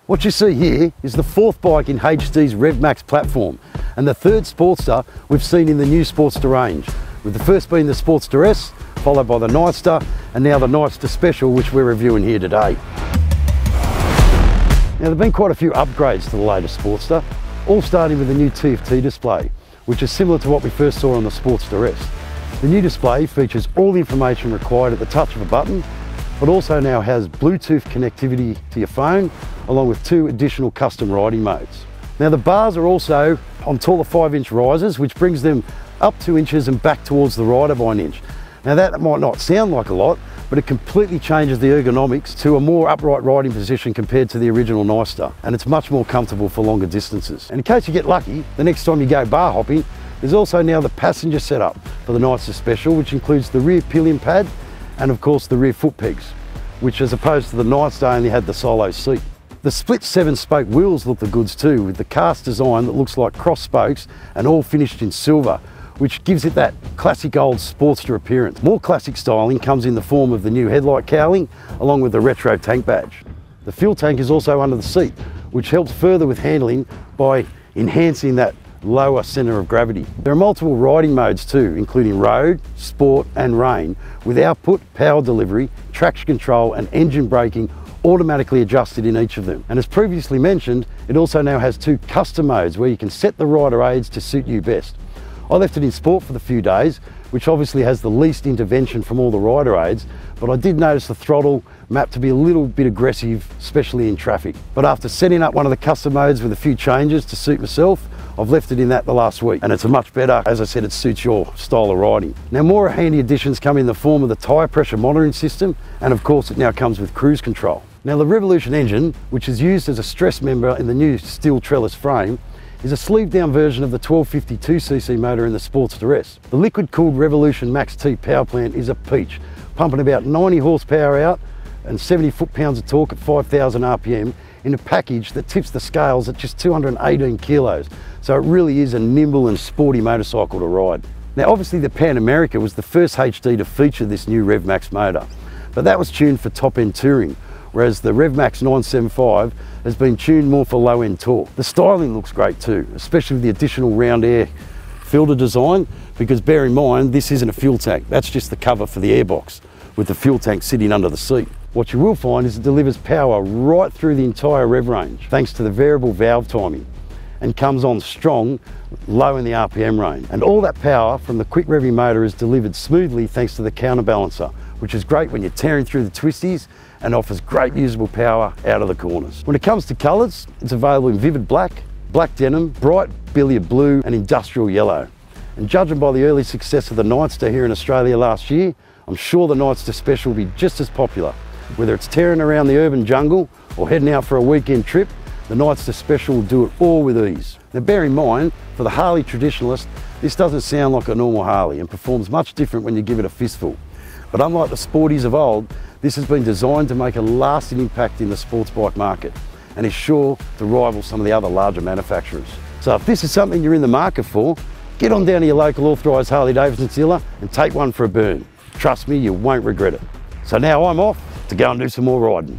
What you see here is the fourth bike in HD's RevMax platform and the third Sportster we've seen in the new Sportster range, with the first being the Sportster S, followed by the Nightster, and now the Nightster Special, which we're reviewing here today. Now, there have been quite a few upgrades to the latest Sportster, all starting with the new TFT display, which is similar to what we first saw on the Sportster S. The new display features all the information required at the touch of a button, but also now has Bluetooth connectivity to your phone, along with 2 additional custom riding modes. Now, the bars are also on taller 5-inch risers, which brings them up 2 inches and back towards the rider by an inch. Now, that might not sound like a lot, but it completely changes the ergonomics to a more upright riding position compared to the original Nightster, and it's much more comfortable for longer distances. And in case you get lucky, the next time you go bar hopping, there's also now the passenger setup for the Nightster Special, which includes the rear pillion pad and of course the rear foot pegs, which as opposed to the Nightster only had the solo seat. The split 7-spoke wheels look the goods too, with the cast design that looks like cross spokes and all finished in silver, which gives it that classic old Sportster appearance. More classic styling comes in the form of the new headlight cowling, along with the retro tank badge. The fuel tank is also under the seat, which helps further with handling by enhancing that lower centre of gravity. There are multiple riding modes too, including road, sport and rain, with output, power delivery, traction control and engine braking automatically adjusted in each of them. And as previously mentioned, it also now has 2 custom modes where you can set the rider aids to suit you best. I left it in sport for the few days, which obviously has the least intervention from all the rider aids, but I did notice the throttle mapped to be a little bit aggressive, especially in traffic. But after setting up one of the custom modes with a few changes to suit myself, I've left it in that the last week, and it's a much better, as I said, it suits your style of riding. Now, more handy additions come in the form of the tyre pressure monitoring system, and of course it now comes with cruise control. Now, the Revolution engine, which is used as a stress member in the new steel trellis frame, is a sleeved down version of the 1252cc motor in the Sportster S. The liquid cooled Revolution Max T power plant is a peach, pumping about 90 horsepower out and 70 foot-pounds of torque at 5,000 RPM in a package that tips the scales at just 218 kilos. So it really is a nimble and sporty motorcycle to ride. Now, obviously the Pan America was the first HD to feature this new RevMax motor, but that was tuned for top-end touring, whereas the RevMax 975 has been tuned more for low-end torque. The styling looks great too, especially with the additional round air filter design, because bear in mind, this isn't a fuel tank, that's just the cover for the airbox, with the fuel tank sitting under the seat. What you will find is it delivers power right through the entire rev range, thanks to the variable valve timing, and comes on strong, low in the RPM range. And all that power from the quick revving motor is delivered smoothly thanks to the counterbalancer, which is great when you're tearing through the twisties and offers great usable power out of the corners. When it comes to colours, it's available in vivid black, black denim, bright billiard blue and industrial yellow. And judging by the early success of the Nightster here in Australia last year, I'm sure the Nightster Special will be just as popular. Whether it's tearing around the urban jungle or heading out for a weekend trip, the Nightster Special will do it all with ease. Now, bear in mind, for the Harley traditionalist, this doesn't sound like a normal Harley and performs much different when you give it a fistful. But unlike the sporties of old, this has been designed to make a lasting impact in the sports bike market and is sure to rival some of the other larger manufacturers. So if this is something you're in the market for, get on down to your local authorised Harley-Davidson dealer and take one for a burn. Trust me, you won't regret it. So now I'm off to go and do some more riding.